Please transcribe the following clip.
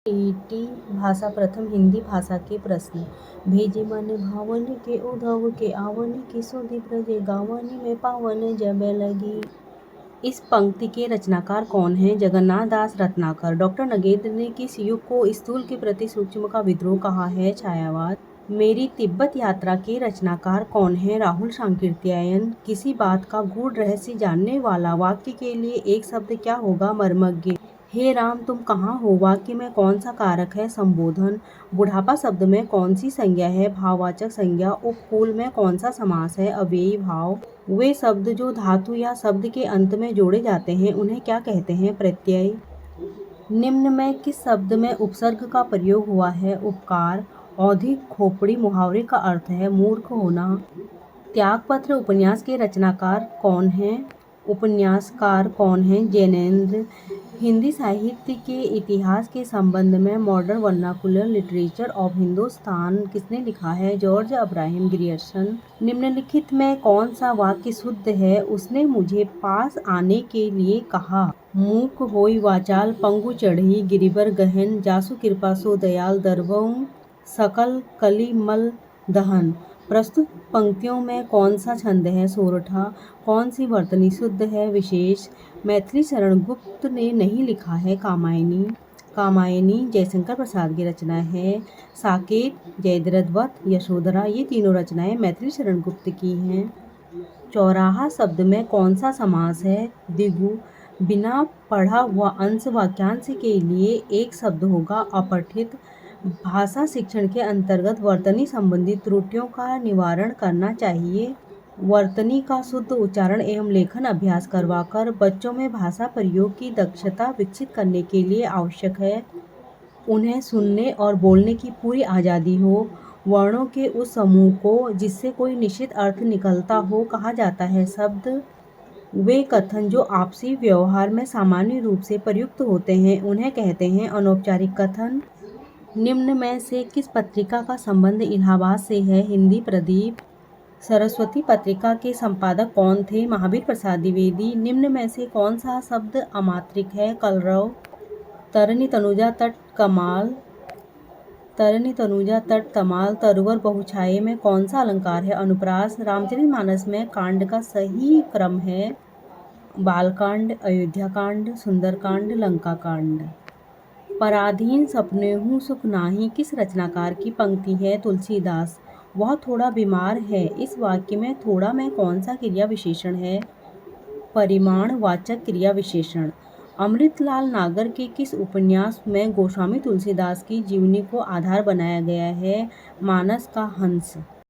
T भाषा प्रथम हिंदी भाषा के प्रश्न। भेजे मन भावन के उधव के आवन की सुधि ब्रजे गावन में पावन जब लगी। इस पंक्ति के रचनाकार कौन हैं? जगन्नाथ दास रत्नाकर। डॉक्टर नगेंद्र ने किस युग को स्थूल के प्रति सूक्ष्म का विद्रोह कहा है? छायावाद। मेरी तिब्बत यात्रा के रचनाकार कौन हैं? राहुल सांकृत्यायन। किसी बात का गूढ़ रहस्य जानने वाला वाक्य के लिए एक शब्द क्या होगा? मर्मज्ञ। हे राम तुम कहाँ हो वाक्य में कौन सा कारक है? संबोधन। बुढ़ापा शब्द में कौन सी संज्ञा है? भाववाचक संज्ञा। उपकूल में कौन सा समास है? अव्ययी भाव। वे शब्द जो धातु या शब्द के अंत में जोड़े जाते हैं उन्हें क्या कहते हैं? प्रत्यय। निम्न में किस शब्द में उपसर्ग का प्रयोग हुआ है? उपकार। औधिक खोपड़ी मुहावरे का अर्थ है मूर्ख होना। त्यागपत्र उपन्यास के रचनाकार कौन हैं? उपन्यासकार कौन हैं? जैनेंद्र। हिंदी साहित्य के इतिहास के संबंध में modern vernacular literature of Hindustan किसने लिखा है? George Abraham Grierson. निम्नलिखित में कौन सा वाक्य शुद्ध है? उसने मुझे पास आने के लिए कहा। मूक होई वाचाल पंगु चढ़ी गिरिबर गहन जासु कृपा सो दयाल दरबऊं सकल कली मल दहन। प्रस्तुत पंक्तियों में कौन सा छंद है? सोरठा। कौन सी वर्तनी शुद्ध है? विशेष। मैथिली शरण गुप्त ने नहीं लिखा है। कामायनी। कामायनी जयशंकर प्रसाद की रचना है। साकेत, जयद्रथ, यशोधरा ये तीनों रचनाएं मैथिली शरण गुप्त की हैं। चौराहा शब्द में कौन सा समास है? द्विगु। बिना पढ़ा हुआ अंश वाक्यांश के लिए एक शब्द होगा अपठित। भाषा शिक्षण के अंतर्गत वर्तनी संबंधी त्रुटियों का निवारण करना चाहिए। वर्तनी का शुद्ध उच्चारण एवं लेखन अभ्यास करवाकर बच्चों में भाषा प्रयोग की दक्षता विकसित करने के लिए आवश्यक है। उन्हें सुनने और बोलने की पूरी आज़ादी हो। वर्णों के उस समूह को जिससे कोई निश्चित अर्थ निकलता हो कहा जाता है शब्द। वे कथन जो आपसी व्यवहार में सामान्य रूप से प्रयुक्त होते हैं उन्हें कहते हैं अनौपचारिक कथन। निम्न में से किस पत्रिका का संबंध इलाहाबाद से है? हिंदी प्रदीप। सरस्वती पत्रिका के संपादक कौन थे? महावीर प्रसाद द्विवेदी। निम्न में से कौन सा शब्द अमात्रिक है? कलरव। तरनी तनुजा तट कमाल। तरनी तनुजा तट तमाल। तरुवर बहुछाये में कौन सा अलंकार है? अनुप्रास। रामचरितमानस में कांड का सही क्रम है बालकांड, अयोध्याकांड, सुंदरकांड, लंकाकांड। पराधीन सपने हूँ सुख नाही किस रचनाकार की पंक्ति है? तुलसीदास। वह थोड़ा बीमार है। इस वाक्य में थोड़ा में कौन सा क्रिया विशेषण है? परिमाणवाचक क्रिया विशेषण। अमृतलाल नागर के किस उपन्यास में गोस्वामी तुलसीदास की जीवनी को आधार बनाया गया है? मानस का हंस।